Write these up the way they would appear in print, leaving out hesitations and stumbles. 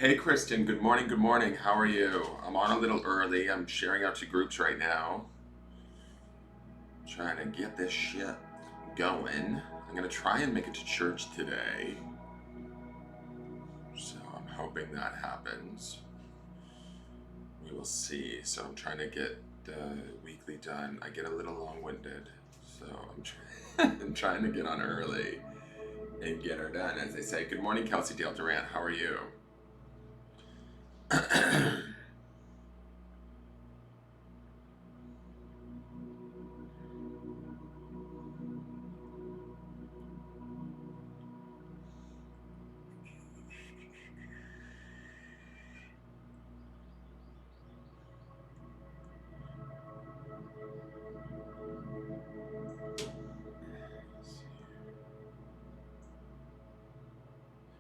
Hey Kristen, good morning, good morning. How are you? I'm on a little early. I'm sharing out to groups right now. Trying to get this shit going. I'm gonna try and make it to church today. So I'm hoping that happens. We will see. So I'm trying to get the weekly done. I get a little long-winded. So I'm trying to get on early and get her done. As they say, good morning, Kelsey Dale Durant. How are you?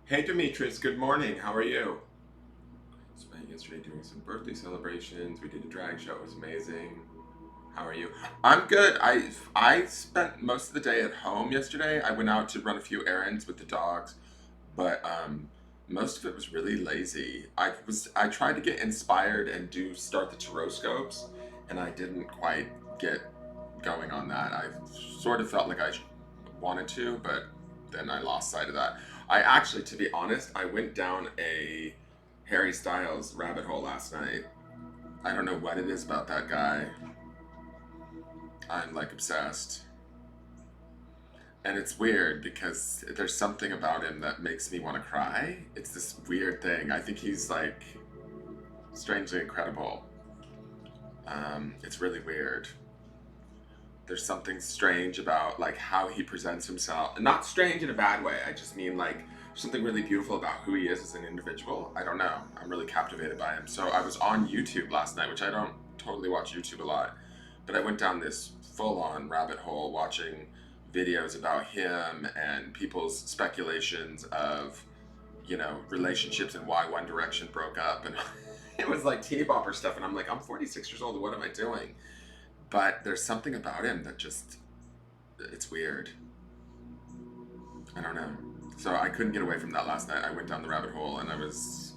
Hey Demetrius, good morning. How are you? Spent yesterday doing some birthday celebrations. We did a drag show. It was amazing. How are you? I'm good. I spent most of the day at home yesterday. I went out to run a few errands with the dogs, but most of it was really lazy. I tried to get inspired and do start the tarot and I didn't quite get going on that. I sort of felt like I wanted to, but then I lost sight of that. I actually, to be honest, I went down a Harry Styles rabbit hole last night. I don't know what it is about that guy. I'm like obsessed. And it's weird because there's something about him that makes me want to cry. It's this weird thing. I think he's like strangely incredible. It's really weird. There's something strange about like how he presents himself. Not strange in a bad way. I just mean like something really beautiful about who he is as an individual. I don't know. I'm really captivated by him. So I was on YouTube last night, which I don't totally watch YouTube a lot, but I went down this full-on rabbit hole watching videos about him and people's speculations of, relationships and why One Direction broke up and it was like teeny bopper stuff and I'm like, I'm 46 years old, what am I doing? But there's something about him that just, it's weird. I don't know. So I couldn't get away from that last night. I went down the rabbit hole and I was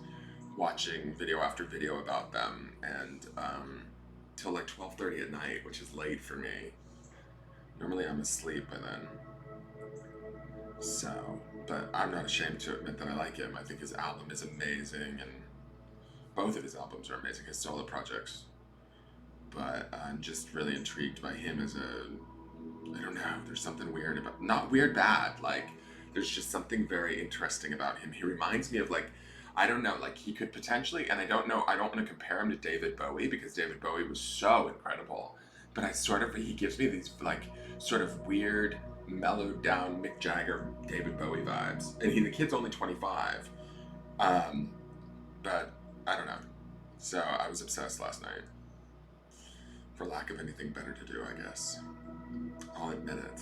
watching video after video about them and till like 12:30 at night, which is late for me. Normally I'm asleep by then. So, but I'm not ashamed to admit that I like him. I think his album is amazing and both of his albums are amazing, his solo projects. But I'm just really intrigued by him as I don't know, there's something weird about, not weird bad, like, there's just something very interesting about him. He reminds me of like, I don't know, like he could potentially, and I don't know, I don't want to compare him to David Bowie because David Bowie was so incredible. But he gives me these like sort of weird, mellowed down Mick Jagger, David Bowie vibes. And the kid's only 25. Um, but I don't know. So I was obsessed last night. For lack of anything better to do, I guess. I'll admit it.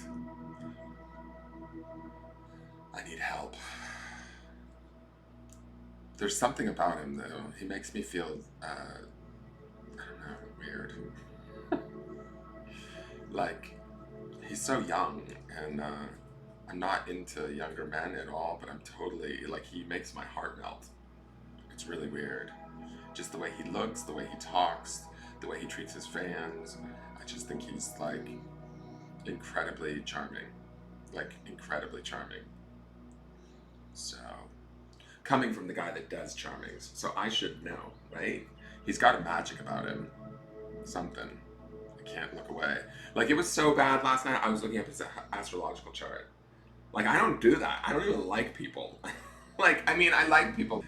I need help. There's something about him, though. He makes me feel, I don't know, weird. Like, he's so young, and I'm not into younger men at all, but I'm totally, like, he makes my heart melt. It's really weird. Just the way he looks, the way he talks, the way he treats his fans. I just think he's, like, incredibly charming. Like, incredibly charming. So, coming from the guy that does charmings, so I should know, right? He's got a magic about him. Something. I can't look away. Like, it was so bad last night, I was looking up his astrological chart. Like, I don't do that. I don't even like people. Like, I mean, I like people.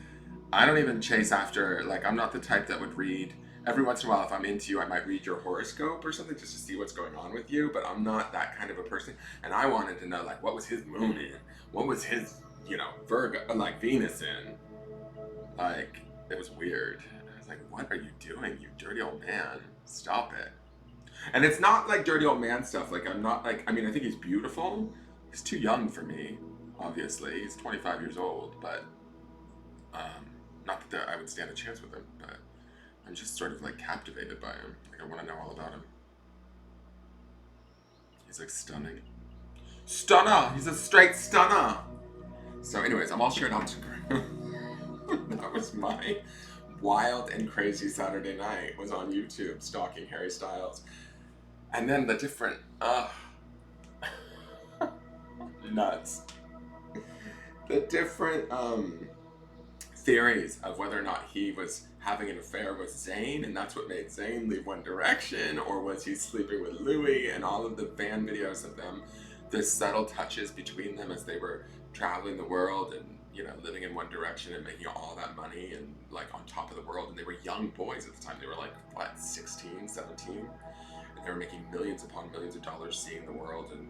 I don't even chase after, like, I'm not the type that would read. Every once in a while, if I'm into you, I might read your horoscope or something just to see what's going on with you, but I'm not that kind of a person. And I wanted to know, like, what was his moon in? What was his, Virgo, like, Venus in? Like, it was weird. I was like, what are you doing, you dirty old man? Stop it. And it's not like dirty old man stuff. Like, I'm not, like, I mean, I think he's beautiful. He's too young for me, obviously. He's 25 years old, but not that I would stand a chance with him, but I'm just sort of like captivated by him. Like I want to know all about him. He's like stunning. Stunner! He's a straight stunner! So anyways, I'm all shared out to group. That was my wild and crazy Saturday night, was on YouTube stalking Harry Styles. And then the different, nuts. The different theories of whether or not he was having an affair with Zayn, and that's what made Zayn leave One Direction, or was he sleeping with Louis, and all of the fan videos of them, the subtle touches between them as they were traveling the world and, you know, living in One Direction and making all that money and like on top of the world. And they were young boys at the time. They were like, what, 16, 17? And they were making millions upon millions of dollars seeing the world. And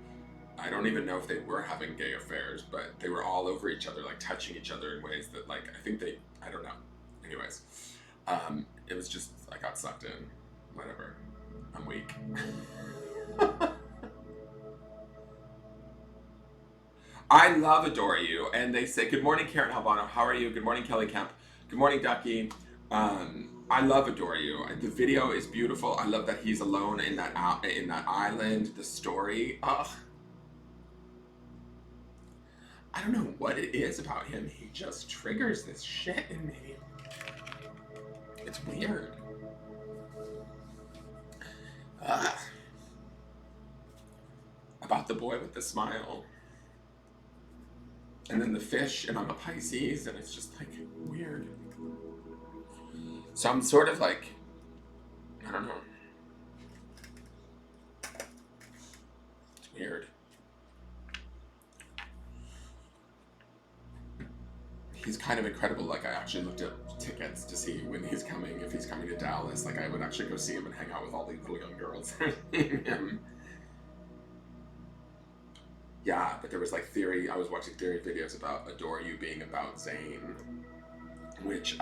I don't even know if they were having gay affairs, but they were all over each other, like touching each other in ways that, like, I think they, I don't know. Anyways, it was just, I got sucked in. Whatever. I'm weak. I love Adore You. And they say, good morning, Karen Albano. How are you? Good morning, Kelly Kemp. Good morning, Ducky. I love Adore You. The video is beautiful. I love that he's alone in that island. The story. Ugh. I don't know what it is about him. He just triggers this shit in me. It's weird. About the boy with the smile. And then the fish, and I'm a Pisces, and it's just like weird. So I'm sort of like, I don't know. It's weird. He's kind of incredible. Like, I actually looked at tickets to see when he's coming, if he's coming to Dallas. Like, I would actually go see him and hang out with all these little young girls. Yeah, but there was like theory, I was watching theory videos about Adore You being about Zayn, which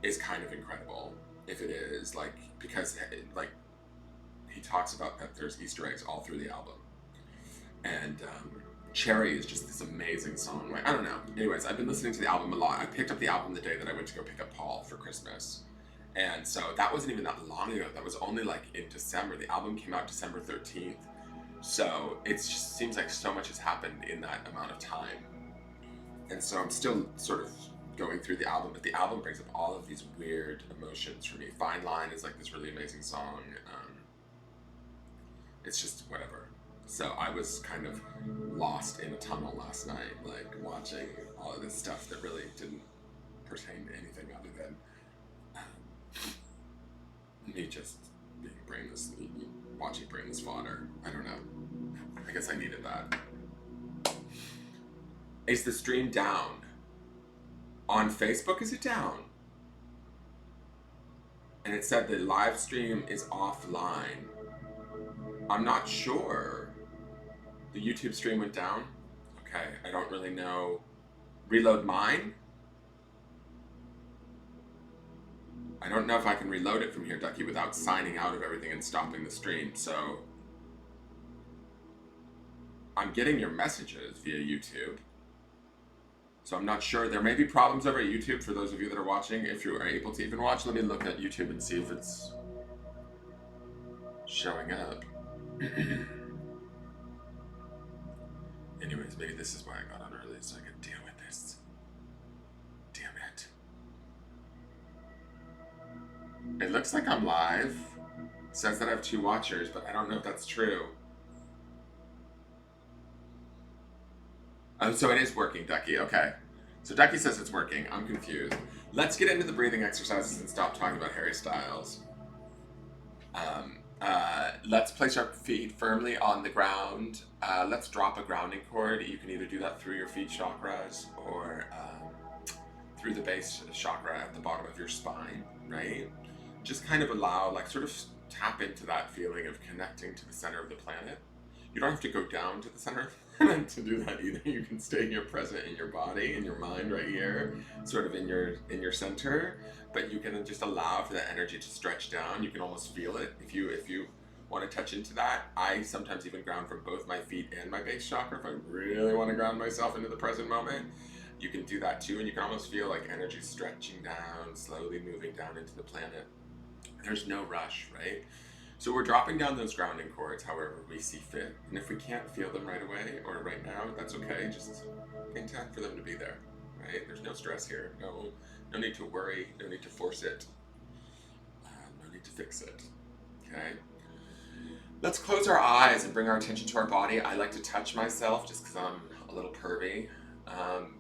is kind of incredible, if it is, like, because like he talks about that there's Easter eggs all through the album. And Cherry is just this amazing song. Like, I don't know. Anyways, I've been listening to the album a lot. I picked up the album the day that I went to go pick up Paul for Christmas. And so that wasn't even that long ago. That was only like in December. The album came out December 13th. So it just seems like so much has happened in that amount of time. And so I'm still sort of going through the album, but the album brings up all of these weird emotions for me. Fine Line is like this really amazing song. It's just whatever. So I was kind of lost in a tunnel last night, like watching all of this stuff that really didn't pertain to anything other than me just being brainless, watching brainless fodder. I don't know. I guess I needed that. Is the stream down? On Facebook, is it down? And it said the live stream is offline. I'm not sure. The YouTube stream went down? Okay, I don't really know. Reload mine? I don't know if I can reload it from here, Ducky, without signing out of everything and stopping the stream, so I'm getting your messages via YouTube. So I'm not sure. There may be problems over at YouTube for those of you that are watching. If you are able to even watch, let me look at YouTube and see if it's showing up. Anyways, maybe this is why I got on early, so I could deal with this. Damn it. It looks like I'm live. It says that I have 2 watchers, but I don't know if that's true. Oh, so it is working, Ducky. Okay. So Ducky says it's working. I'm confused. Let's get into the breathing exercises and stop talking about Harry Styles. Let's place our feet firmly on the ground. Let's drop a grounding cord. You can either do that through your feet chakras or through the base chakra at the bottom of your spine, right? Just kind of allow, like, sort of tap into that feeling of connecting to the center of the planet. You don't have to go down to the center of the planet to do that either. You can stay here present in your body, in your mind right here, sort of in your center, but you can just allow for that energy to stretch down. You can almost feel it if you want to touch into that. I sometimes even ground from both my feet and my base chakra if I really want to ground myself into the present moment. You can do that too, and you can almost feel like energy stretching down, slowly moving down into the planet. There's no rush, right? So we're dropping down those grounding cords however we see fit. And if we can't feel them right away or right now, that's okay. Just intend for them to be there. right? There's no stress here. No need to worry. No need to force it. No need to fix it. Okay. Let's close our eyes and bring our attention to our body. I like to touch myself just because I'm a little pervy.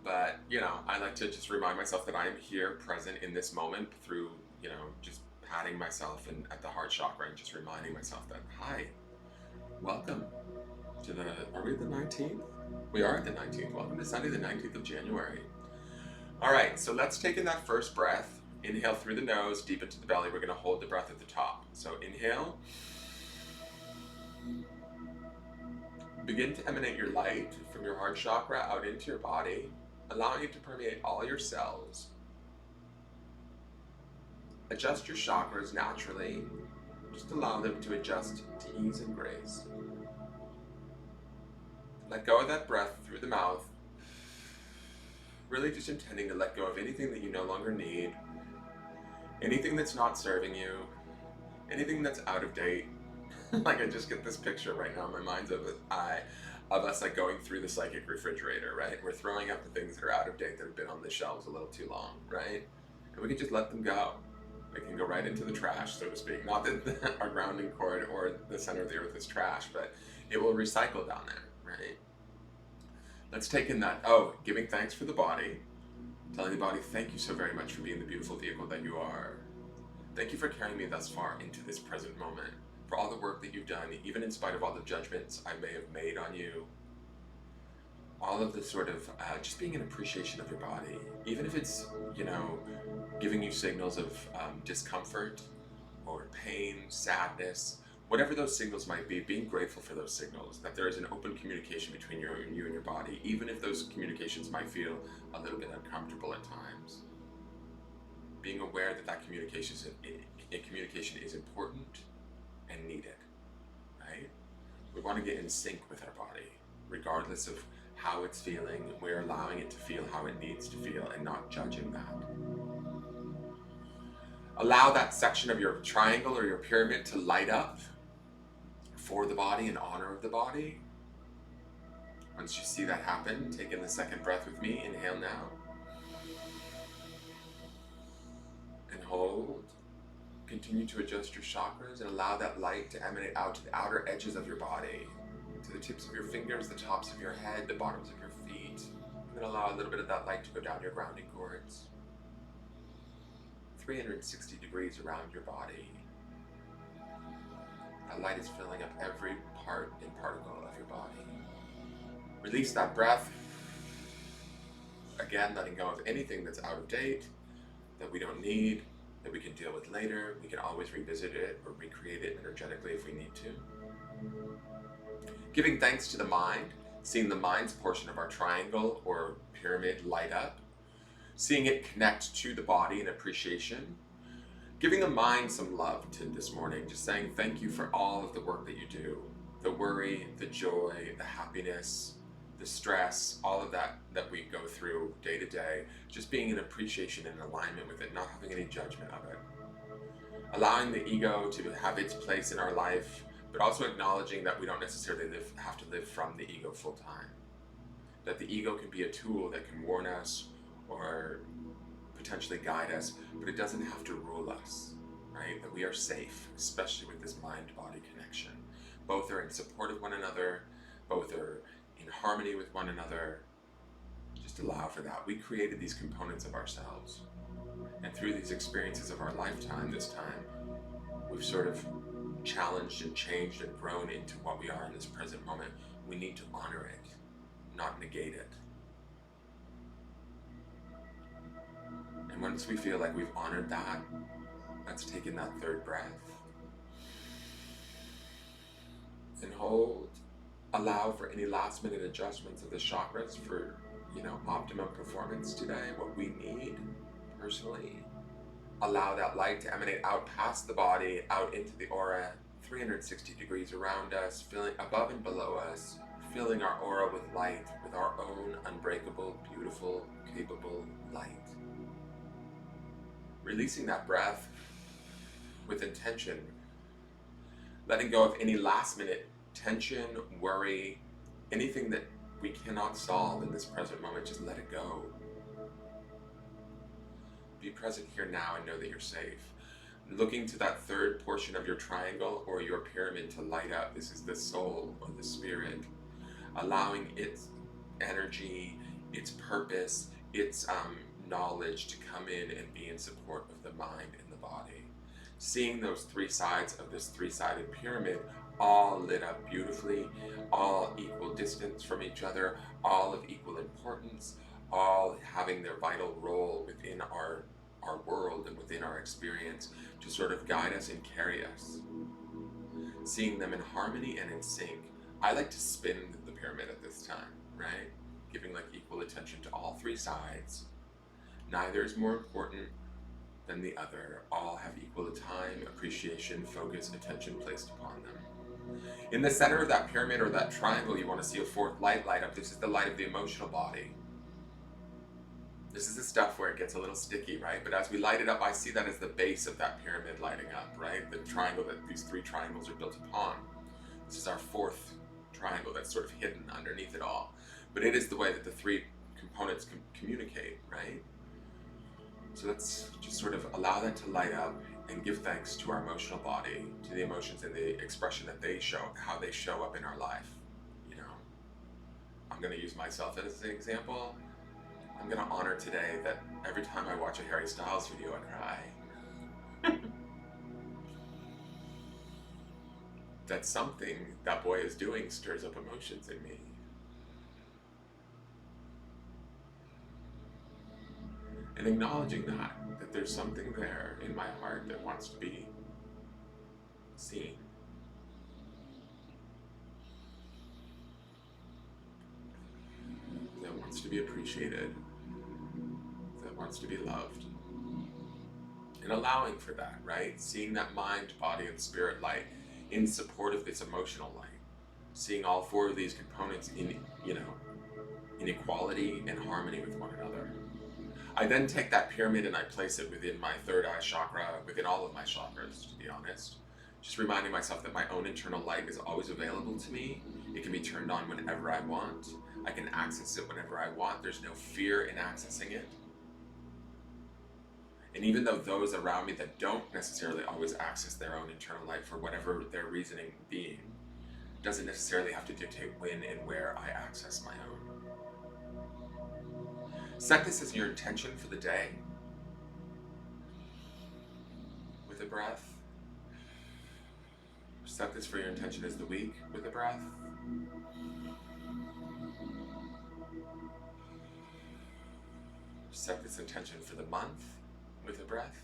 But, I like to just remind myself that I am here present in this moment through, just patting myself and at the heart chakra and just reminding myself that, hi, welcome to are we the 19th? We are at the 19th. Welcome to Sunday, the 19th of January. All right, so let's take in that first breath. Inhale through the nose, deep into the belly. We're going to hold the breath at the top. So inhale. Begin to emanate your light from your heart chakra out into your body, allowing it to permeate all your cells. Adjust your chakras naturally. Just allow them to adjust to ease and grace. Let go of that breath through the mouth. Really just intending to let go of anything that you no longer need, anything that's not serving you, anything that's out of date. Like I just get this picture right now in my mind's eye of us like going through the psychic refrigerator, right? We're throwing out the things that are out of date that have been on the shelves a little too long, right? And we can just let them go. They can go right into the trash, so to speak. Not that our grounding cord or the center of the earth is trash, but it will recycle down there, right? Let's take in that, giving thanks for the body, telling the body, thank you so very much for being the beautiful vehicle that you are. Thank you for carrying me thus far into this present moment, for all the work that you've done, even in spite of all the judgments I may have made on you. All of the sort of, just being an appreciation of your body, even if it's, giving you signals of discomfort or pain, sadness, whatever those signals might be, being grateful for those signals, that there is an open communication between you and your body, even if those communications might feel a little bit uncomfortable at times. Being aware that communication is important and needed, right? We want to get in sync with our body, regardless of how it's feeling. We're allowing it to feel how it needs to feel and not judging that. Allow that section of your triangle or your pyramid to light up for the body, in honor of the body. Once you see that happen, take in the second breath with me. Inhale now. And hold. Continue to adjust your chakras and allow that light to emanate out to the outer edges of your body, to the tips of your fingers, the tops of your head, the bottoms of your feet. And then allow a little bit of that light to go down your grounding cords. 360 degrees around your body. That light is filling up every part and particle of your body. Release that breath. Again, letting go of anything that's out of date, that we don't need, that we can deal with later. We can always revisit it or recreate it energetically if we need to. Giving thanks to the mind, seeing the mind's portion of our triangle or pyramid light up, seeing it connect to the body in appreciation, giving the mind some love to this morning, just saying thank you for all of the work that you do, the worry, the joy, the happiness, the stress, all of that we go through day to day, just being in appreciation and alignment with it, not having any judgment of it. Allowing the ego to have its place in our life, but also acknowledging that we don't necessarily have to live from the ego full time. That the ego can be a tool that can warn us or potentially guide us, but it doesn't have to rule us, right? That we are safe, especially with this mind-body connection. Both are in support of one another, both are in harmony with one another. Just allow for that. We created these components of ourselves. And through these experiences of our lifetime, this time, we've sort of challenged and changed and grown into what we are in this present moment. We need to honor it, not negate it. And once we feel like we've honored that, let's take in that third breath. And hold. Allow for any last minute adjustments of the chakras for, optimum performance today, what we need personally. Allow that light to emanate out past the body, out into the aura, 360 degrees around us, filling above and below us, filling our aura with light, with our own unbreakable, beautiful, capable light. Releasing that breath with intention, letting go of any last minute tension, worry, anything that we cannot solve in this present moment, just let it go. Be present here now and know that you're safe. Looking to that third portion of your triangle or your pyramid to light up. This is the soul or the spirit. Allowing its energy, its purpose, its knowledge to come in and be in support of the mind and the body. Seeing those three sides of this three-sided pyramid all lit up beautifully, all equal distance from each other, all of equal importance, all having their vital role within our world and within our experience to sort of guide us and carry us. Seeing them in harmony and in sync. I like to spin the pyramid at this time, right? Giving like equal attention to all three sides. Neither is more important than the other. All have equal time, appreciation, focus, attention placed upon them. In the center of that pyramid or that triangle, you want to see a fourth light light up. This is the light of the emotional body. This is the stuff where it gets a little sticky, right? But as we light it up, I see that as the base of that pyramid lighting up, right? The triangle that these three triangles are built upon. This is our fourth triangle that's sort of hidden underneath it all. But it is the way that the three components communicate, right? So let's just sort of allow that to light up and give thanks to our emotional body, to the emotions and the expression that they show, how they show up in our life. You know, I'm going to use myself as an example. I'm going to honor today that every time I watch a Harry Styles video, I cry. That something that boy is doing stirs up emotions in me. And acknowledging that there's something there in my heart that wants to be seen. That wants to be appreciated. That wants to be loved. And allowing for that, right? Seeing that mind, body, and spirit light in support of this emotional light. Seeing all four of these components in equality and harmony with one another. I then take that pyramid and I place it within my third eye chakra, within all of my chakras, to be honest. Just reminding myself that my own internal light is always available to me. It can be turned on whenever I want. I can access it whenever I want. There's no fear in accessing it. And even though those around me that don't necessarily always access their own internal light for whatever their reasoning being, doesn't necessarily have to dictate when and where I access my own. Set this as your intention for the day with a breath. Set this for your intention as the week with a breath. Set this intention for the month with a breath.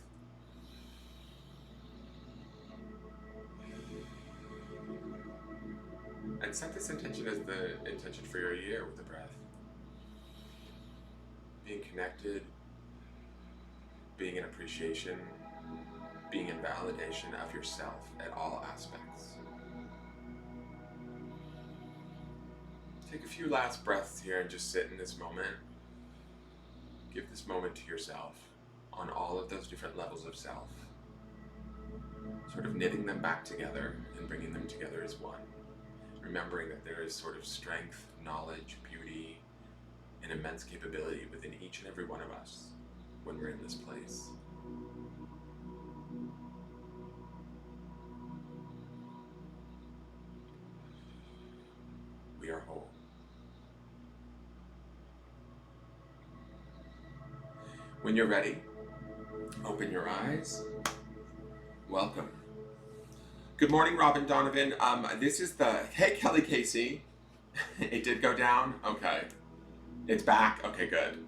And set this intention as the intention for your year with a breath. Being connected, being in appreciation, being in validation of yourself at all aspects. Take a few last breaths here and just sit in this moment. Give this moment to yourself on all of those different levels of self. Sort of knitting them back together and bringing them together as one. Remembering that there is sort of strength, knowledge, beauty, and immense capability within each and every one of us when we're in this place. We are whole. When you're ready, open your eyes. Welcome. Good morning, Robin Donovan. This is hey, Kelly Casey. It did go down? Okay. It's back? Okay, good.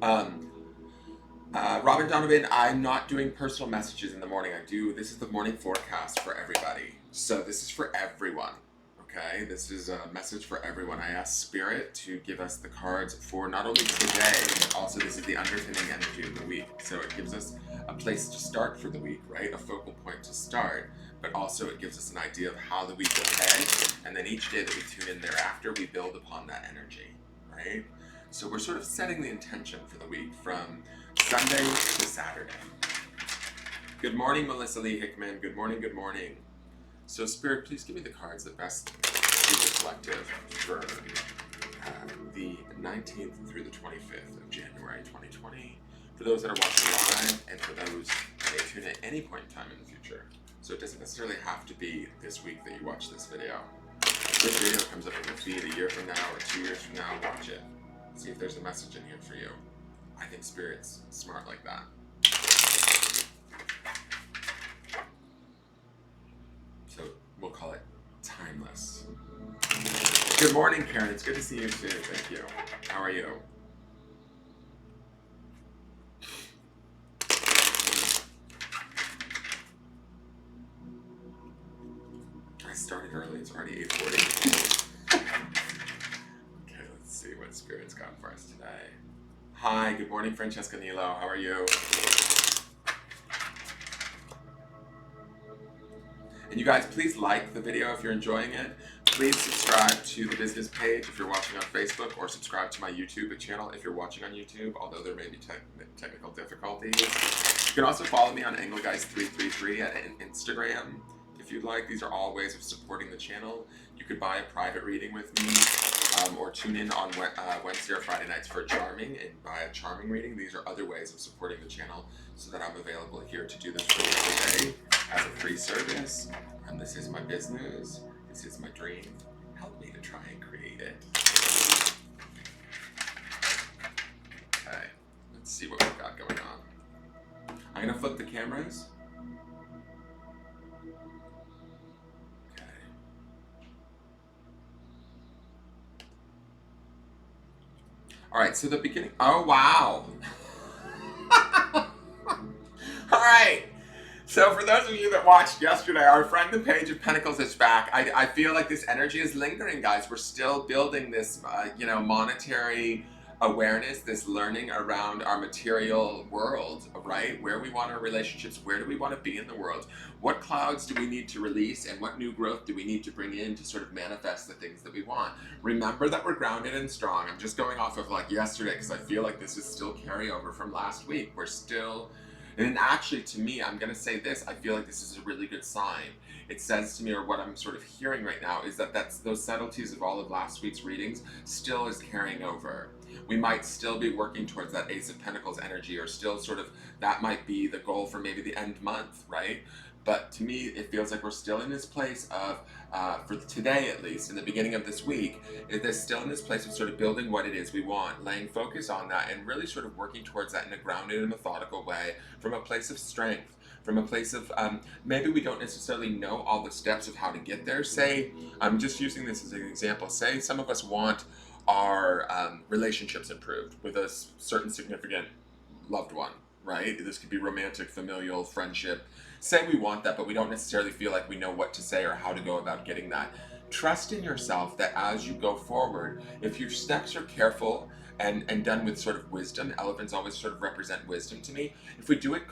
Robin Donovan, I'm not doing personal messages in the morning. This is the morning forecast for everybody. So this is for everyone, okay? This is a message for everyone. I asked Spirit to give us the cards for not only today, but also this is the underpinning energy of the week. So it gives us a place to start for the week, right? A focal point to start, but also it gives us an idea of how the week will head. And then each day that we tune in thereafter, we build upon that energy, right? So we're sort of setting the intention for the week from Sunday to Saturday. Good morning, Melissa Lee Hickman. Good morning, good morning. So Spirit, please give me the cards that best is reflective for the 19th through the 25th of January 2020. For those that are watching subscribe, and for those that may tune in at any point in time in the future. So it doesn't necessarily have to be this week that you watch this video. If this video comes up in your feed a year from now or 2 years from now, watch it. See if there's a message in here for you. I think Spirit's smart like that. So we'll call it timeless. Good morning, Karen. It's good to see you too. Thank you. How are you? I started early. It's already 8:40. Okay, let's see what Spirit's got for us today. Hi, good morning, Francesca Nilo. How are you? And you guys, please like the video if you're enjoying it. Please subscribe to the business page if you're watching on Facebook, or subscribe to my YouTube channel if you're watching on YouTube, although there may be technical difficulties. You can also follow me on Engelgeist333 at Instagram if you'd like. These are all ways of supporting the channel. You could buy a private reading with me, or tune in on Wednesday or Friday nights for a charming and buy a charming reading. These are other ways of supporting the channel so that I'm available here to do this for you every day as a free service. And this is my business. This is my dream. Help me to try and create it. Okay, let's see what we've got going on. I'm gonna flip the cameras. Okay. All right, so the beginning. Oh, wow. All right. So for those of you that watched yesterday, our friend the Page of Pentacles is back. I feel like this energy is lingering, guys. We're still building this, monetary awareness, this learning around our material world, right? Where we want our relationships, where do we want to be in the world? What clouds do we need to release, and what new growth do we need to bring in to sort of manifest the things that we want? Remember that we're grounded and strong. I'm just going off of like yesterday because I feel like this is still carryover from last week. We're still... And actually, to me, I'm going to say this, I feel like this is a really good sign. It says to me, or what I'm sort of hearing right now, is that those subtleties of all of last week's readings still is carrying over. We might still be working towards that Ace of Pentacles energy, or still sort of, that might be the goal for maybe the end month, right? But to me, it feels like we're still in this place of, for today at least, in the beginning of this week, there's still in this place of sort of building what it is we want, laying focus on that, and really sort of working towards that in a grounded and methodical way, from a place of strength, from a place of, maybe we don't necessarily know all the steps of how to get there. Say, I'm just using this as an example, say some of us want our relationships improved with a certain significant loved one, right? This could be romantic, familial, friendship. Say we want that, but we don't necessarily feel like we know what to say or how to go about getting that. Trust in yourself that as you go forward, if your steps are careful and done with sort of wisdom, elephants always sort of represent wisdom to me. If we do it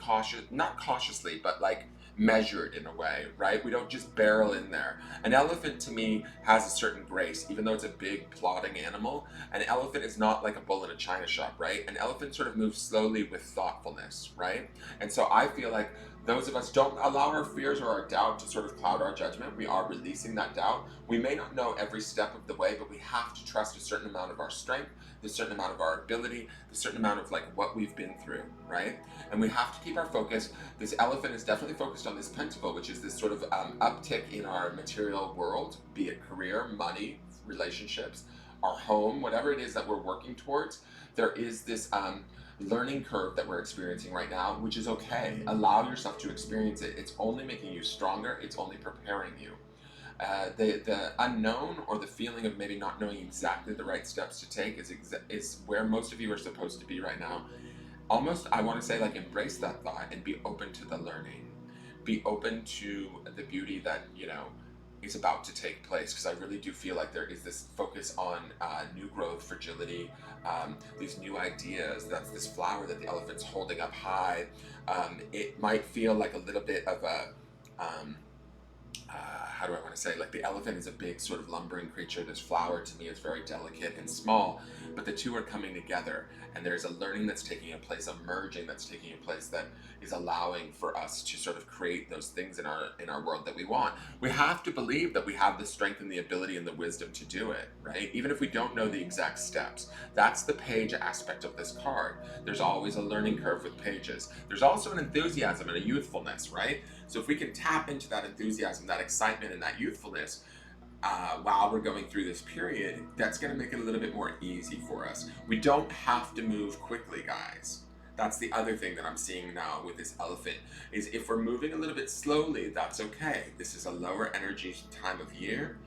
not cautiously, but like measured in a way, right? We don't just barrel in there. An elephant to me has a certain grace, even though it's a big plodding animal. An elephant is not like a bull in a china shop, right? An elephant sort of moves slowly with thoughtfulness, right? And so I feel like those of us don't allow our fears or our doubt to sort of cloud our judgment. We are releasing that doubt. We may not know every step of the way, but we have to trust a certain amount of our strength, a certain amount of our ability, a certain amount of like what we've been through, right? And we have to keep our focus. This elephant is definitely focused on this pentacle, which is this sort of uptick in our material world, be it career, money, relationships, our home, whatever it is that we're working towards. There is this learning curve that we're experiencing right now, which is okay. Allow yourself to experience it. It's only making you stronger. It's only preparing you. The unknown, or the feeling of maybe not knowing exactly the right steps to take, is where most of you are supposed to be right now. Almost, I want to say, like, embrace that thought and be open to the learning. Be open to the beauty that, is about to take place, because I really do feel like there is this focus on new growth, fragility, these new ideas. That's this flower that the elephant's holding up high. It might feel like a little bit of a how do I want to say, like the elephant is a big sort of lumbering creature. This flower to me is very delicate and small, but the two are coming together, and there's a learning that's taking place, a merging that's taking place that is allowing for us to sort of create those things in our world that we want. We have to believe that we have the strength and the ability and the wisdom to do it, right? Even if we don't know the exact steps. That's the page aspect of this card. There's always a learning curve with pages. There's also an enthusiasm and a youthfulness, right? So if we can tap into that enthusiasm, that excitement, and that youthfulness while we're going through this period, that's going to make it a little bit more easy for us. We don't have to move quickly, guys. That's the other thing that I'm seeing now with this elephant, is if we're moving a little bit slowly, that's okay. This is a lower energy time of year.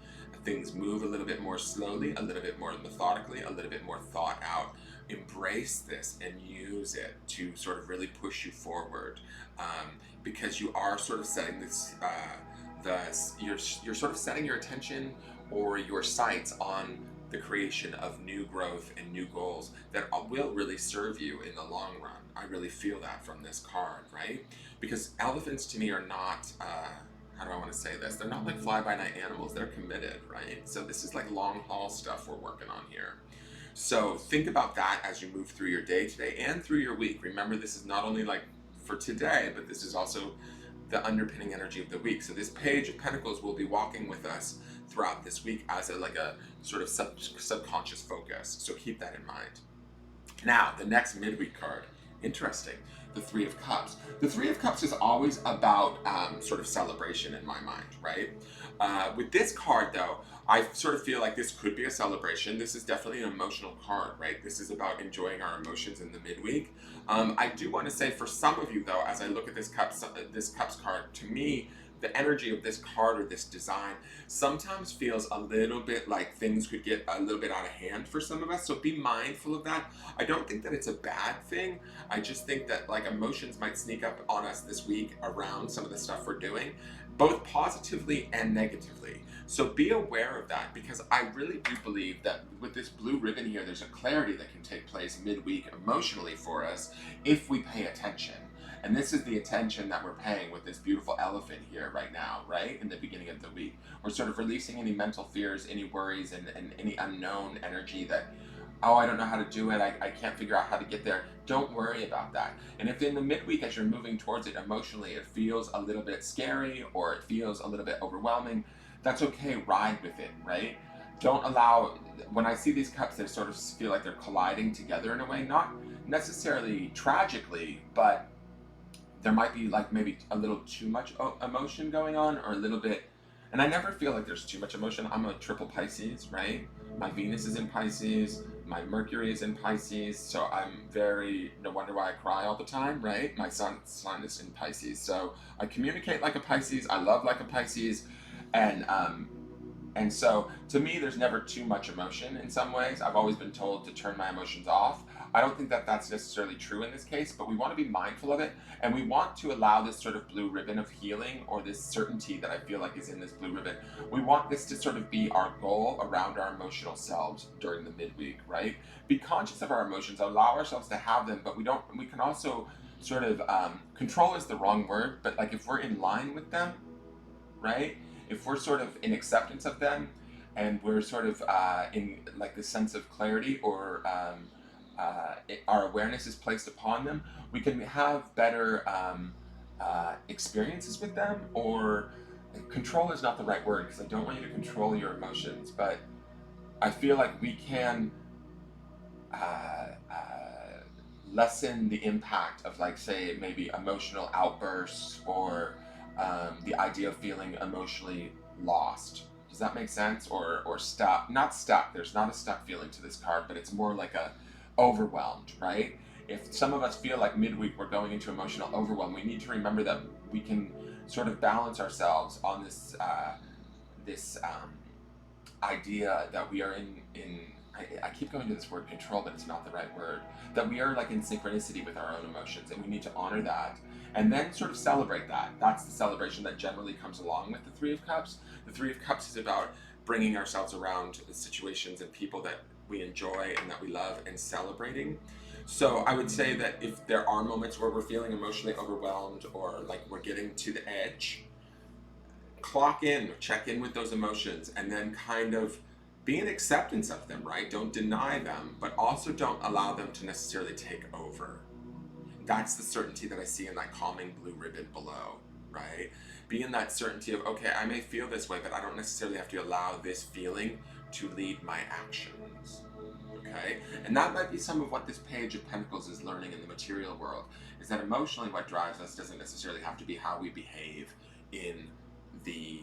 Things move a little bit more slowly, a little bit more methodically, a little bit more thought out. Embrace this and use it to sort of really push you forward, because you are sort of setting this, you're sort of setting your attention or your sights on the creation of new growth and new goals that will really serve you in the long run. I really feel that from this card, right? Because elephants to me are not, how do I want to say this? They're not like fly-by-night animals. They're committed, right? So this is like long haul stuff we're working on here. So think about that as you move through your day today and through your week. Remember, this is not only like for today, but this is also the underpinning energy of the week. So this page of Pentacles will be walking with us throughout this week as like a sort of subconscious focus. So keep that in mind. Now, the next midweek card, interesting, the Three of Cups. The Three of Cups is always about sort of celebration in my mind, right? With this card, though, I sort of feel like this could be a celebration. This is definitely an emotional card, right? This is about enjoying our emotions in the midweek. I do want to say for some of you, though, as I look at this cups card, to me, the energy of this card or this design sometimes feels a little bit like things could get a little bit out of hand for some of us. So be mindful of that. I don't think that it's a bad thing. I just think that like emotions might sneak up on us this week around some of the stuff we're doing, both positively and negatively. So be aware of that, because I really do believe that with this blue ribbon here, there's a clarity that can take place midweek emotionally for us if we pay attention. And this is the attention that we're paying with this beautiful elephant here right now, right? In the beginning of the week. We're sort of releasing any mental fears, any worries, and any unknown energy that, oh, I don't know how to do it, I can't figure out how to get there. Don't worry about that. And if in the midweek, as you're moving towards it emotionally, it feels a little bit scary or it feels a little bit overwhelming, that's okay, ride with it, right? Don't allow, when I see these cups, they sort of feel like they're colliding together in a way, not necessarily tragically, but there might be like maybe a little too much emotion going on, or a little bit, and I never feel like there's too much emotion. I'm a triple Pisces, right? My Venus is in Pisces, my Mercury is in Pisces, so I'm very, no wonder why I cry all the time, right? My sun is in Pisces, so I communicate like a Pisces, I love like a Pisces, and and so, to me, there's never too much emotion in some ways. I've always been told to turn my emotions off. I don't think that that's necessarily true in this case, but we want to be mindful of it, and we want to allow this sort of blue ribbon of healing, or this certainty that I feel like is in this blue ribbon. We want this to sort of be our goal around our emotional selves during the midweek, right? Be conscious of our emotions, allow ourselves to have them, but we can also sort of, control is the wrong word, but like if we're in line with them, right? If we're sort of in acceptance of them, and we're sort of in like the sense of clarity, or our awareness is placed upon them, we can have better experiences with them. Or control is not the right word, because I don't want you to control your emotions, but I feel like we can lessen the impact of, like, say, maybe emotional outbursts, or the idea of feeling emotionally lost. Does that make sense? Or stuck? Not stuck. There's not a stuck feeling to this card, but it's more like a overwhelmed, right? If some of us feel like midweek we're going into emotional overwhelm, we need to remember that we can sort of balance ourselves on this idea that we are in I keep going to this word control, but it's not the right word, that we are like in synchronicity with our own emotions, and we need to honor that and then sort of celebrate that. That's the celebration that generally comes along with the Three of Cups. The Three of Cups is about bringing ourselves around the situations and people that we enjoy and that we love, and celebrating. So I would say that if there are moments where we're feeling emotionally overwhelmed, or like we're getting to the edge, clock in, check in with those emotions, and then kind of be in acceptance of them, right? Don't deny them, but also don't allow them to necessarily take over. That's the certainty that I see in that calming blue ribbon below, right? Be in that certainty of, okay, I may feel this way, but I don't necessarily have to allow this feeling to lead my actions. Okay? And that might be some of what this Page of Pentacles is learning in the material world, is that emotionally what drives us doesn't necessarily have to be how we behave in the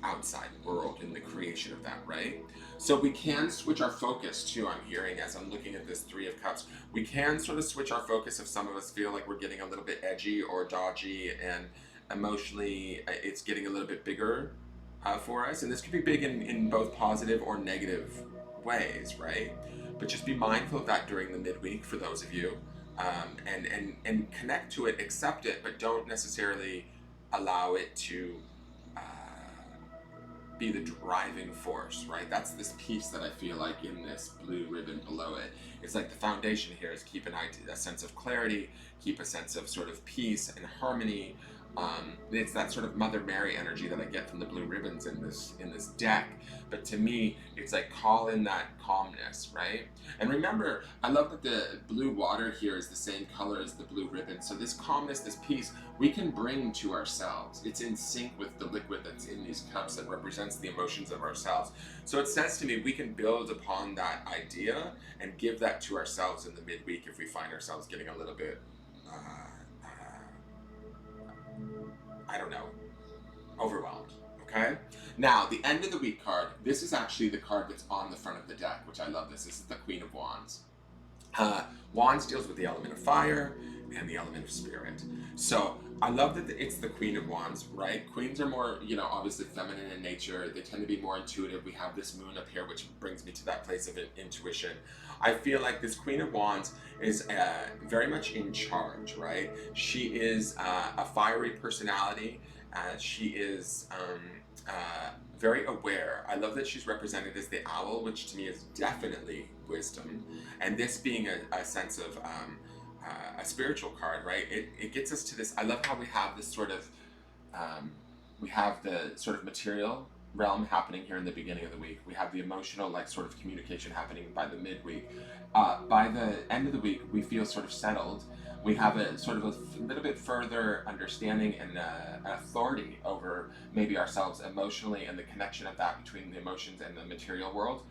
outside world, in the creation of that, right? So we can switch our focus too. I'm hearing as I'm looking at this Three of Cups, we can sort of switch our focus if some of us feel like we're getting a little bit edgy or dodgy and emotionally it's getting a little bit bigger for us. And this could be big in both positive or negative ways, right? But just be mindful of that during the midweek for those of you. And connect to it, accept it, but don't necessarily allow it to uh, be the driving force, right? That's this piece that I feel like in this blue ribbon below it. It's like the foundation here is keep a sense of clarity, keep a sense of sort of peace and harmony. It's that sort of Mother Mary energy that I get from the blue ribbons in this deck. But to me, it's like call in that calmness, right? And remember, I love that the blue water here is the same color as the blue ribbon. So this calmness, this peace, we can bring to ourselves. It's in sync with the liquid that's in these cups that represents the emotions of ourselves. So it says to me, we can build upon that idea and give that to ourselves in the midweek if we find ourselves getting a little bit I don't know, overwhelmed. Okay? Now, the end of the week card, this is actually the card that's on the front of the deck, which I love this. This is the Queen of Wands. Wands deals with the element of fire and the element of spirit. So I love that it's the Queen of Wands, right? Queens are more, obviously feminine in nature. They tend to be more intuitive. We have this moon up here, which brings me to that place of intuition. I feel like this Queen of Wands is very much in charge, right? She is a fiery personality. She is very aware. I love that she's represented as the owl, which to me is definitely wisdom. And this being a sense of a spiritual card, right? It gets us to this. I love how we have this sort of, we have the sort of material realm happening here in the beginning of the week. We have the emotional, like, sort of communication happening by the midweek. By the end of the week, we feel sort of settled. We have a sort of a little bit further understanding and an authority over maybe ourselves emotionally and the connection of that between the emotions and the material world,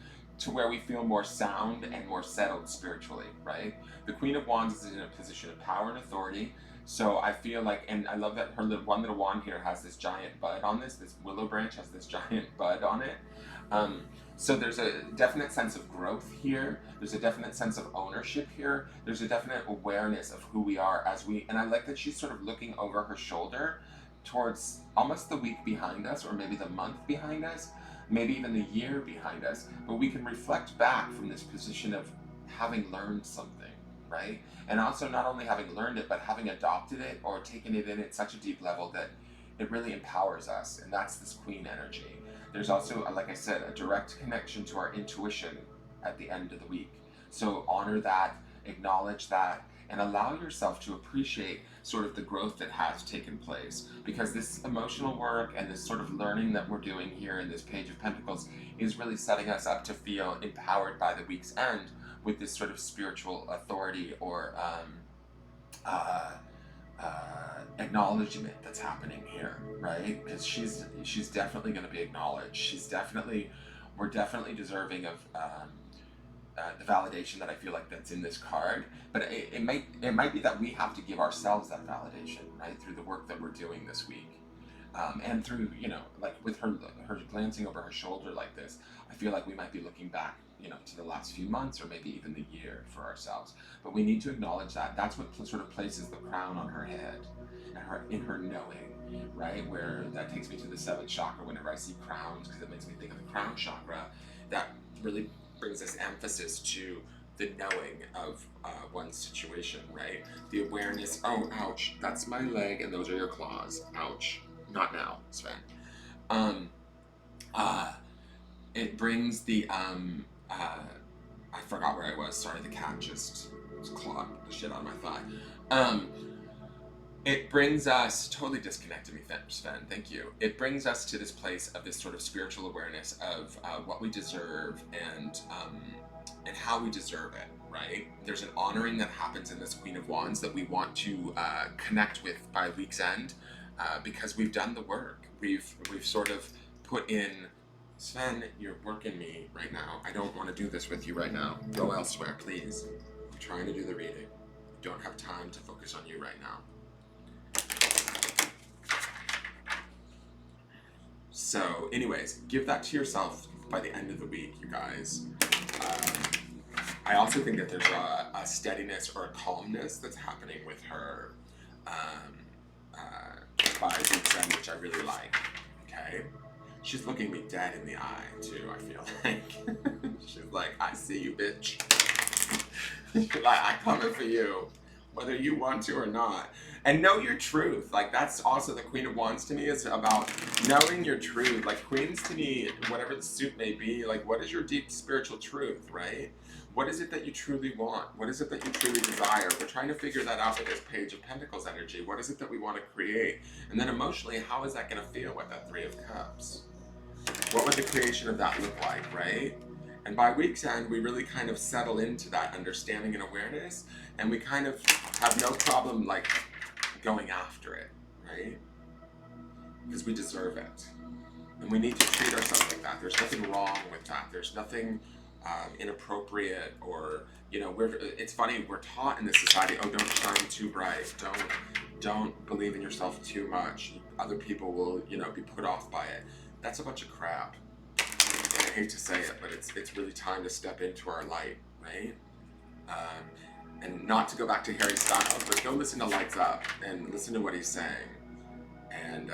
to where we feel more sound and more settled spiritually, right? The Queen of Wands is in a position of power and authority. So I feel like, and I love that her one little wand here has this giant bud on this willow branch has this giant bud on it. So there's a definite sense of growth here. There's a definite sense of ownership here. There's a definite awareness of who we are and I like that she's sort of looking over her shoulder towards almost the week behind us, or maybe the month behind us, maybe even the year behind us. But we can reflect back from this position of having learned something, right? And also not only having learned it, but having adopted it or taken it in at such a deep level that it really empowers us. And that's this queen energy. There's also, like I said, a direct connection to our intuition at the end of the week. So honor that, acknowledge that, and allow yourself to appreciate sort of the growth that has taken place. Because this emotional work and this sort of learning that we're doing here in this Page of Pentacles is really setting us up to feel empowered by the week's end with this sort of spiritual authority or acknowledgement that's happening here, right? Because she's definitely going to be acknowledged. We're definitely deserving of the validation that I feel like that's in this card. But it might be that we have to give ourselves that validation, right, through the work that we're doing this week. And through, like with her glancing over her shoulder like this, I feel like we might be looking back, to the last few months or maybe even the year for ourselves. But we need to acknowledge that. That's what sort of places the crown on her head and in her knowing, right? Where that takes me to the seventh chakra whenever I see crowns, because it makes me think of the crown chakra. That really brings this emphasis to the knowing of one's situation, right? The awareness, oh, ouch, that's my leg and those are your claws. Ouch. Not now, Sven. It brings the, I forgot where I was. Sorry, the cat just clawed the shit out of my thigh. It brings us, totally disconnected me, Sven, thank you. It brings us to this place of this sort of spiritual awareness of what we deserve and how we deserve it, right? There's an honoring that happens in this Queen of Wands that we want to connect with by week's end because we've done the work. We've sort of put in, Sven, you're working me right now. I don't want to do this with you right now. Go elsewhere, please. I'm trying to do the reading. I don't have time to focus on you right now. So anyways, give that to yourself by the end of the week, you guys. I also think that there's a steadiness or a calmness that's happening with her by week's end, which I really like, okay? She's looking me dead in the eye, too, I feel like. She's like, I see you, bitch. She's like, I'm coming for you, whether you want to or not. And know your truth. Like, that's also the Queen of Wands to me, is about knowing your truth. Like, queens to me, whatever the suit may be, like, what is your deep spiritual truth, right? What is it that you truly want? What is it that you truly desire? We're trying to figure that out with this Page of Pentacles energy. What is it that we want to create? And then emotionally, how is that going to feel with that Three of Cups? What would the creation of that look like, right? And by week's end, we really kind of settle into that understanding and awareness, and we kind of have no problem, like, going after it, right? Because we deserve it. And we need to treat ourselves like that. There's nothing wrong with that. There's nothing inappropriate or, you know, it's funny, we're taught in this society, oh, don't shine too bright. Don't believe in yourself too much. Other people will, you know, be put off by it. That's a bunch of crap. And I hate to say it, but it's really time to step into our light, right? And not to go back to Harry Styles, but go listen to Lights Up and listen to what he's saying. And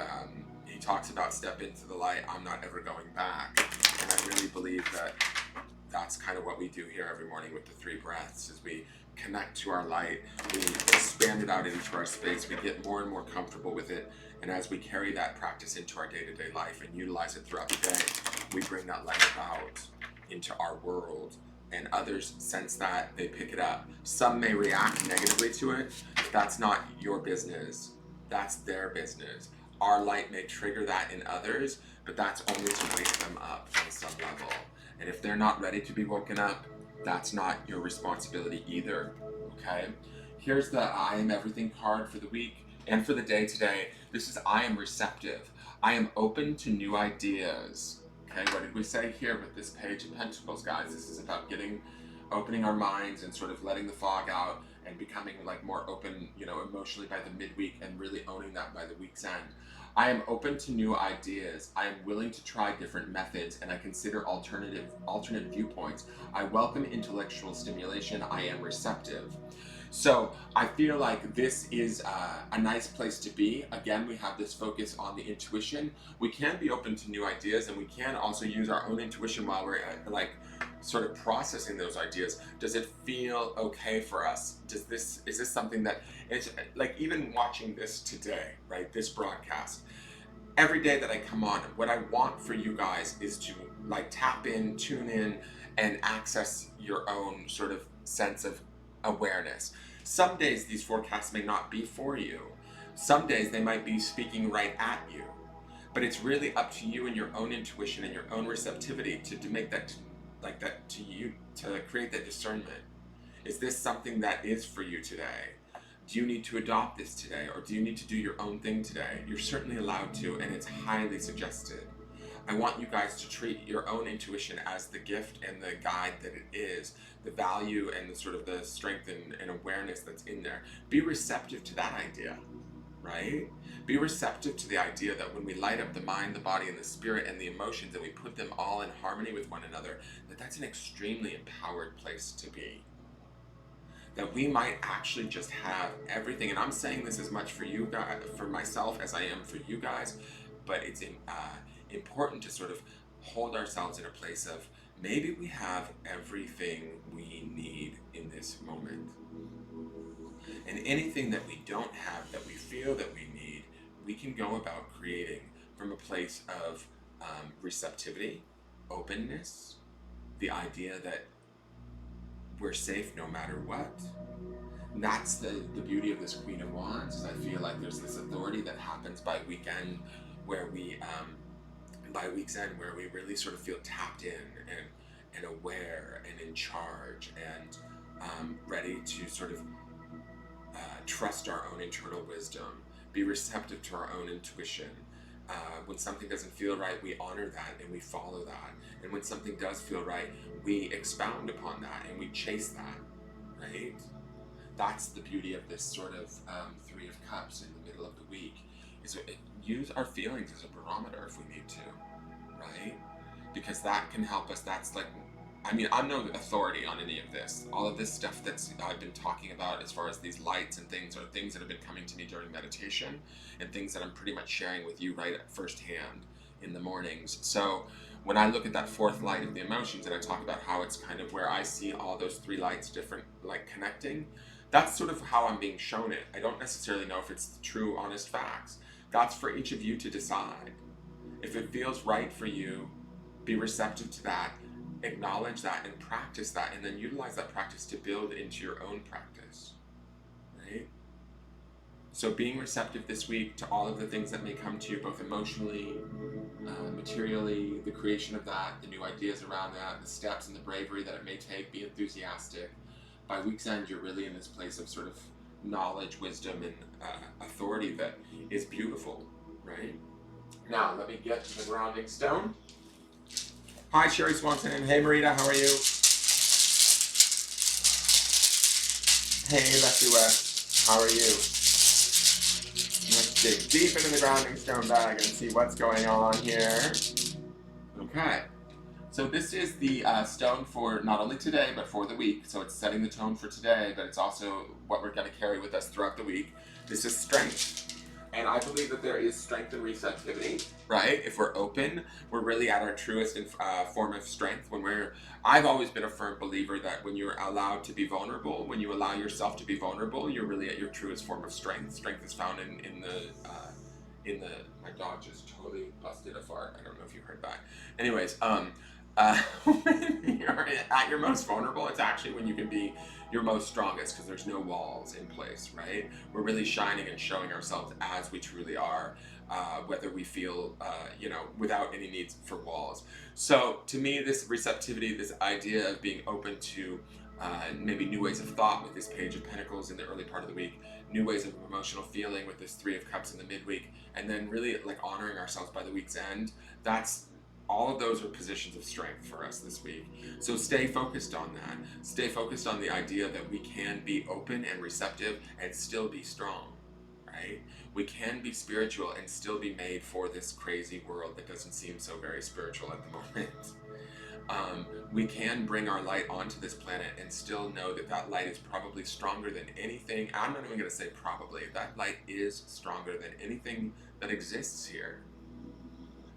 he talks about step into the light, I'm not ever going back. And I really believe that that's kind of what we do here every morning with the 3 breaths, is we connect to our light, we expand it out into our space, we get more and more comfortable with it, and as we carry that practice into our day-to-day life and utilize it throughout the day, we bring that light about into our world, and others sense that, they pick it up. Some may react negatively to it, but that's not your business, that's their business. Our light may trigger that in others, but that's only to wake them up on some level. And if they're not ready to be woken up, that's not your responsibility either, okay? Here's the I am everything card for the week and for the day today. This is I am receptive. I am open to new ideas. Okay, what did we say here with this Page of Pentacles, guys? This is about opening our minds and sort of letting the fog out and becoming like more open, you know, emotionally by the midweek and really owning that by the week's end. I am open to new ideas. I am willing to try different methods, and I consider alternate viewpoints. I welcome intellectual stimulation. I am receptive. So I feel like this is a nice place to be. Again, we have this focus on the intuition. We can be open to new ideas, and we can also use our own intuition while we're like sort of processing those ideas. Does it feel okay for us? Is this something that it's like, even watching this today, right? This broadcast. Every day that I come on, what I want for you guys is to like tap in, tune in, and access your own sort of sense of awareness. Some days these forecasts may not be for you. Some days they might be speaking right at you. But it's really up to you and your own intuition and your own receptivity to make that like that to you, to create that discernment. Is this something that is for you today? Do you need to adopt this today, or do you need to do your own thing today? You're certainly allowed to, and it's highly suggested. I want you guys to treat your own intuition as the gift and the guide that it is, the value and the sort of the strength and awareness that's in there. Be receptive to that idea, right? Be receptive to the idea that when we light up the mind, the body, and the spirit and the emotions, and we put them all in harmony with one another, that's an extremely empowered place to be. That we might actually just have everything, and I'm saying this as much for you guys, for myself, as I am for you guys, but it's important to sort of hold ourselves in a place of maybe we have everything we need in this moment. And anything that we don't have, that we feel that we need, we can go about creating from a place of receptivity, openness, the idea that we're safe no matter what. And that's the beauty of this Queen of Wands, is I feel like there's this authority that happens by weekend where we, by week's end, where we really sort of feel tapped in and aware and in charge and ready to sort of trust our own internal wisdom, be receptive to our own intuition. When something doesn't feel right, we honor that and we follow that. And when something does feel right, we expound upon that and we chase that, right? That's the beauty of this sort of Three of Cups in the middle of the week, is use our feelings as a barometer if we need to, right? Because that can help us. That's like, I mean, I'm no authority on any of this. All of this stuff that's I've been talking about as far as these lights and things are things that have been coming to me during meditation and things that I'm pretty much sharing with you right at firsthand in the mornings. So when I look at that fourth light of the emotions and I talk about how it's kind of where I see all those three lights different, like connecting, that's sort of how I'm being shown it. I don't necessarily know if it's true, honest facts. That's for each of you to decide. If it feels right for you, be receptive to that, acknowledge that and practice that, and then utilize that practice to build into your own practice, right? So being receptive this week to all of the things that may come to you, both emotionally, materially, the creation of that, the new ideas around that, the steps and the bravery that it may take, be enthusiastic. By week's end, you're really in this place of sort of knowledge, wisdom, and authority that is beautiful, right? Now, let me get to the grounding stone. Hi, Sherry Swanson. Hey, Marita, how are you? Hey, Leslie West, how are you? Let's dig deep into the grounding stone bag and see what's going on here. Okay. So this is the stone for not only today, but for the week. So it's setting the tone for today, but it's also what we're going to carry with us throughout the week. This is strength. And I believe that there is strength in receptivity, right? If we're open, we're really at our truest form of strength. I've always been a firm believer that when you're allowed to be vulnerable, when you allow yourself to be vulnerable, you're really at your truest form of strength. Strength is found in the, my dog just totally busted a fart. I don't know if you heard that. Anyways, when you're at your most vulnerable, it's actually when you can be your most strongest, because there's no walls in place, right? We're really shining and showing ourselves as we truly are, whether we feel, without any needs for walls. So to me, this receptivity, this idea of being open to maybe new ways of thought with this Page of Pentacles in the early part of the week, new ways of emotional feeling with this Three of Cups in the midweek, and then really like honoring ourselves by the week's end, all of those are positions of strength for us this week. So stay focused on that. Stay focused on the idea that we can be open and receptive and still be strong, right? We can be spiritual and still be made for this crazy world that doesn't seem so very spiritual at the moment. We can bring our light onto this planet and still know that that light is probably stronger than anything. I'm not even going to say probably. That light is stronger than anything that exists here.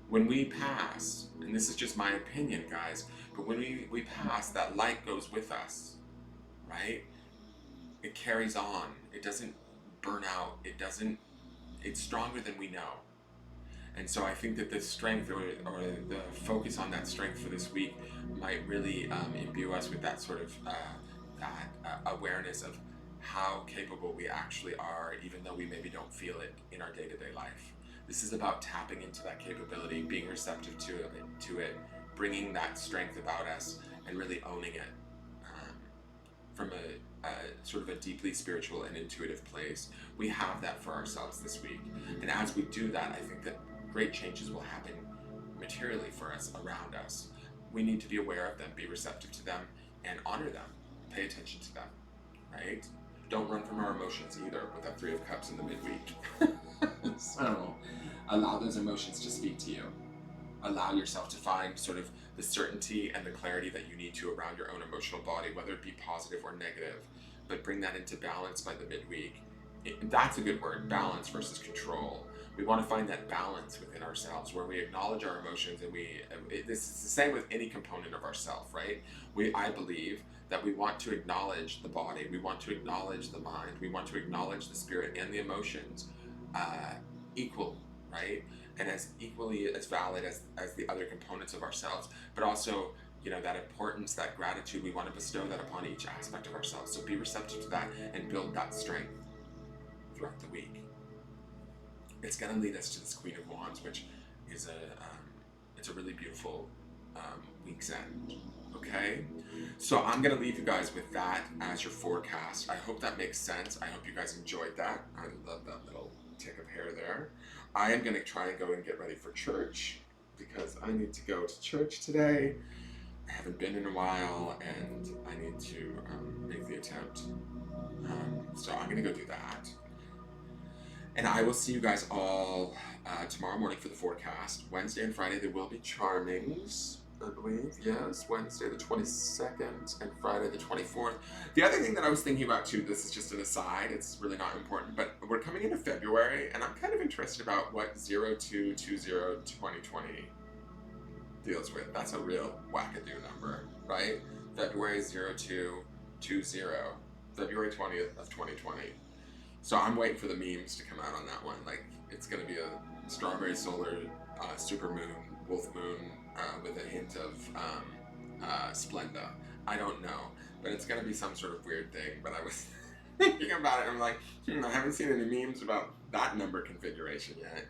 When we pass, and this is just my opinion, guys, but when we pass, that light goes with us, right? It carries on. It doesn't burn out. It's stronger than we know. And so I think that the strength or the focus on that strength for this week might really imbue us with that sort of awareness of how capable we actually are, even though we maybe don't feel it in our day-to-day life. This is about tapping into that capability, being receptive to it, bringing that strength about us, and really owning it from a sort of a deeply spiritual and intuitive place. We have that for ourselves this week. And as we do that, I think that great changes will happen materially for us, around us. We need to be aware of them, be receptive to them, and honor them. Pay attention to them, right? Don't run from our emotions either with that Three of Cups in the midweek. So allow those emotions to speak to you. Allow yourself to find sort of the certainty and the clarity that you need to around your own emotional body, whether it be positive or negative, but bring that into balance by the midweek. That's a good word, balance versus control. We want to find that balance within ourselves where we acknowledge our emotions, and this is the same with any component of ourself, right? I believe that we want to acknowledge the body, we want to acknowledge the mind, we want to acknowledge the spirit and the emotions equal, right? And as equally as valid as the other components of ourselves, but also you know, that importance, that gratitude. We want to bestow that upon each aspect of ourselves. So be receptive to that and build that strength throughout the week. It's going to lead us to this Queen of Wands, which is it's a really beautiful week's end. Okay, so I'm going to leave you guys with that as your forecast. I hope that makes sense. I hope you guys enjoyed that. I love that little tick of hair there. I am going to try and go and get ready for church because I need to go to church today. I haven't been in a while and I need to make the attempt. So I'm going to go do that. And I will see you guys all tomorrow morning for the forecast. Wednesday and Friday there will be charmings, I believe. Yes, Wednesday the 22nd and Friday the 24th. The other thing that I was thinking about too, this is just an aside, it's really not important, but we're coming into February and I'm kind of interested about what 02202020 deals with. That's a real wackadoo number, right? February 0220, February 20th of 2020. So I'm waiting for the memes to come out on that one. Like, it's going to be a strawberry solar super moon, wolf moon with a hint of Splenda. I don't know, but it's going to be some sort of weird thing. But I was thinking about it, and I'm like, I haven't seen any memes about that number configuration yet.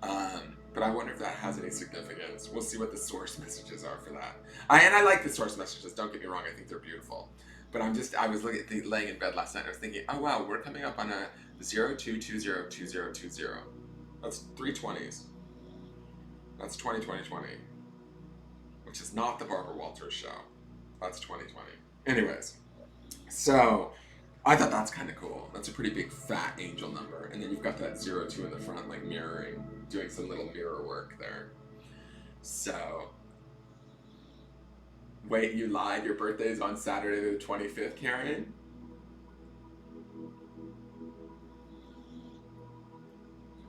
But I wonder if that has any significance. We'll see what the source messages are for that. I like the source messages, don't get me wrong, I think they're beautiful. But I was laying in bed last night, I was thinking, oh wow, we're coming up on a 02202020. That's 3 20s. That's 2020, which is not the Barbara Walters show. That's 2020. Anyways, so I thought that's kind of cool. That's a pretty big fat angel number. And then you've got that 02 in the front, like mirroring, doing some little mirror work there. So, wait, you lied? Your birthday's on Saturday the 25th, Karen?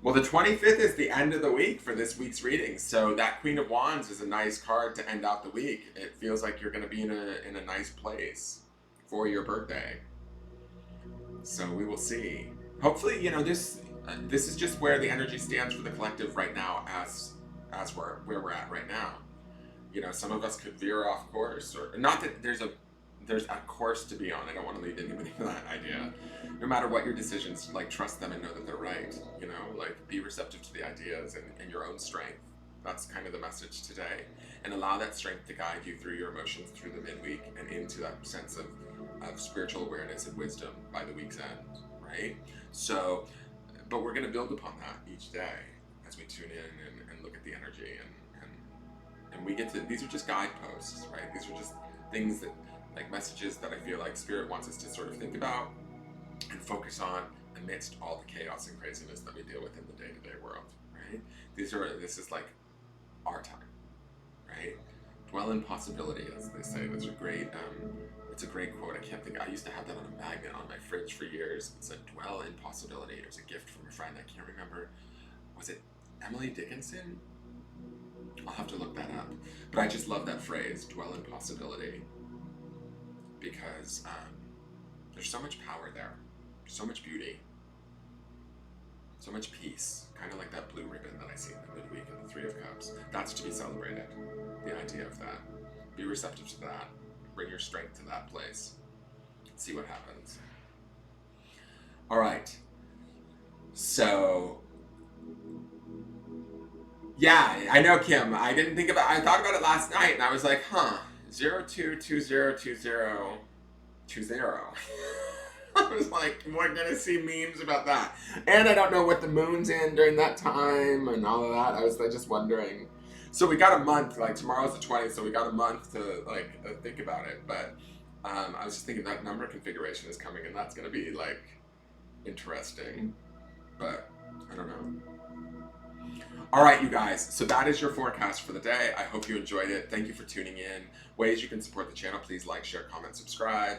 Well, the 25th is the end of the week for this week's reading. So that Queen of Wands is a nice card to end out the week. It feels like you're going to be in a nice place for your birthday. So we will see. Hopefully, this is just where the energy stands for the collective right now, as where we're at right now. Some of us could veer off course, or not that there's a course to be on. I don't want to lead anybody to that idea. No matter what your decisions, like, trust them and know that they're right. Like, be receptive to the ideas and your own strength. That's kind of the message today. And allow that strength to guide you through your emotions through the midweek and into that sense of spiritual awareness and wisdom by the week's end, right? So, but we're going to build upon that each day as we tune in and look at the energy and we get to, these are just guideposts, right? These are just things that, like, messages that I feel like Spirit wants us to sort of think about and focus on amidst all the chaos and craziness that we deal with in the day-to-day world, right? This is like our time, right? Dwell in possibility, as they say. That's a great, it's a great quote. I used to have that on a magnet on my fridge for years. It said, dwell in possibility. It was a gift from a friend. I can't remember. Was it Emily Dickinson? I'll have to look that up. But I just love that phrase, dwell in possibility. Because there's so much power there. So much beauty. So much peace. Kind of like that blue ribbon that I see in the midweek in the Three of Cups. That's to be celebrated. The idea of that. Be receptive to that. Bring your strength to that place. See what happens. All right. So, yeah, I know, Kim. I thought about it last night and I was like, 02202020. I was like, we're gonna see memes about that. And I don't know what the moon's in during that time and all of that. I was just wondering. So we got a month, like tomorrow's the 20th, so we got a month to think about it. But I was just thinking that number configuration is coming and that's gonna be like interesting. But I don't know. All right, you guys, so that is your forecast for the day. I hope you enjoyed it. Thank you for tuning in. Ways you can support the channel, please like, share, comment, subscribe.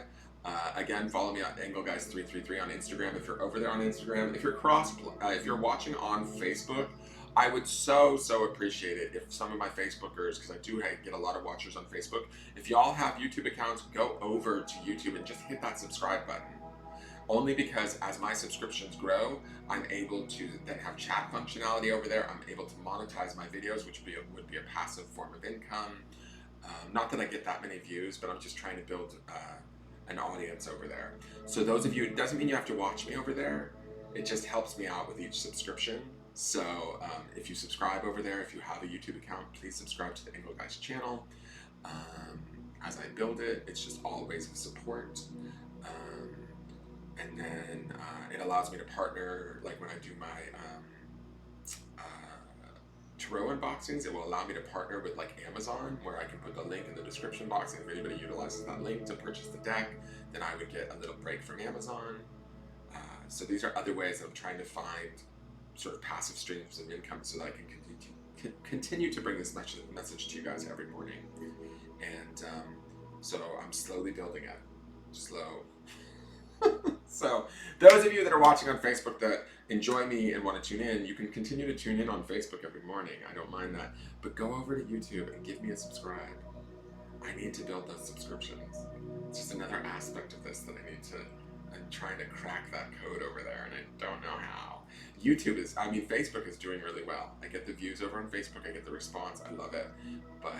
Again, follow me on Engelgeist333 on Instagram if you're over there on Instagram. If you're watching on Facebook, I would so appreciate it if some of my Facebookers, because I do get a lot of watchers on Facebook, if y'all have YouTube accounts, go over to YouTube and just hit that subscribe button. Only because as my subscriptions grow, I'm able to then have chat functionality over there. I'm able to monetize my videos, which would be a passive form of income. Not that I get that many views, but I'm just trying to build an audience over there. So those of you, it doesn't mean you have to watch me over there. It just helps me out with each subscription. So if you subscribe over there, if you have a YouTube account, please subscribe to the Engelgeist channel. As I build it, it's just all ways of support. And then it allows me to partner, like when I do my tarot unboxings, it will allow me to partner with like Amazon, where I can put the link in the description box, and if anybody utilizes that link to purchase the deck, then I would get a little break from Amazon. So these are other ways that I'm trying to find sort of passive streams of income so that I can continue to bring this message to you guys every morning. And so I'm slowly building it. Slow. So those of you that are watching on Facebook that enjoy me and want to tune in, you can continue to tune in on Facebook every morning. I don't mind that. But go over to YouTube and give me a subscribe. I need to build those subscriptions. It's just another aspect of this that I need to, I'm trying to crack that code over there, and I don't know how. YouTube is, I mean, Facebook is doing really well. I get the views over on Facebook, I get the response, I love it. But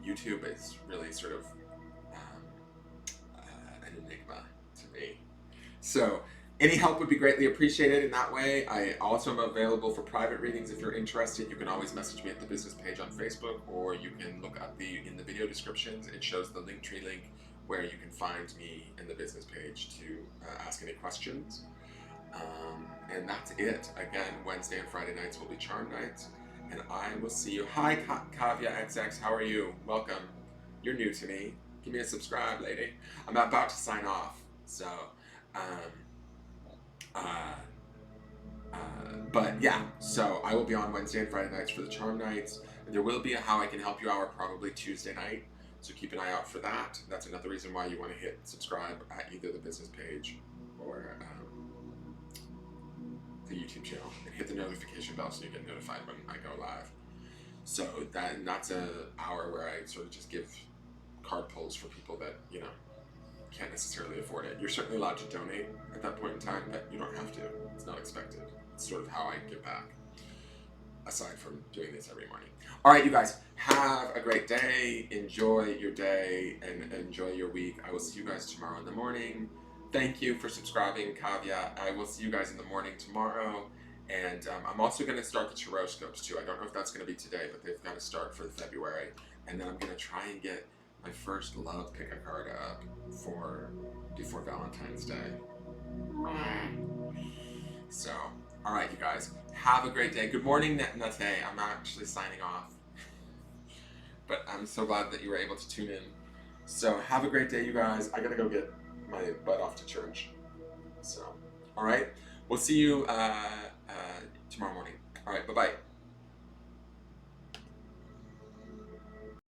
YouTube is really sort of an enigma to me. So any help would be greatly appreciated in that way. I also am available for private readings if you're interested. You can always message me at the business page on Facebook, or you can look up in the video descriptions. It shows the Linktree link where you can find me in the business page to ask any questions. And that's it. Again, Wednesday and Friday nights will be charm nights, and I will see you. Hi, Kavya XX, how are you? Welcome. You're new to me. Give me a subscribe, lady. I'm about to sign off, so but yeah, so I will be on Wednesday and Friday nights for the charm nights. There will be a How I Can Help You hour probably Tuesday night, so keep an eye out for that. That's another reason why you want to hit subscribe at either the business page or the YouTube channel, and hit the notification bell so you get notified when I go live. So that's an hour where I sort of just give card pulls for people that, you know, can't necessarily afford it. You're certainly allowed to donate at that point in time, but you don't have to. It's not expected. It's sort of how I give back, aside from doing this every morning. All right, you guys, have a great day. Enjoy your day and enjoy your week. I will see you guys tomorrow in the morning. Thank you for subscribing, Kavya. I will see you guys in the morning tomorrow. And I'm also going to start the tarot scopes too. I don't know if that's going to be today, but they've got to start for February. And then I'm going to try and get my first love pick a card up before Valentine's Day. So, all right, you guys, have a great day. Good morning, Nate. I'm actually signing off, but I'm so glad that you were able to tune in. So, have a great day, you guys. I gotta go get my butt off to church. So, all right, we'll see you tomorrow morning. All right, bye-bye.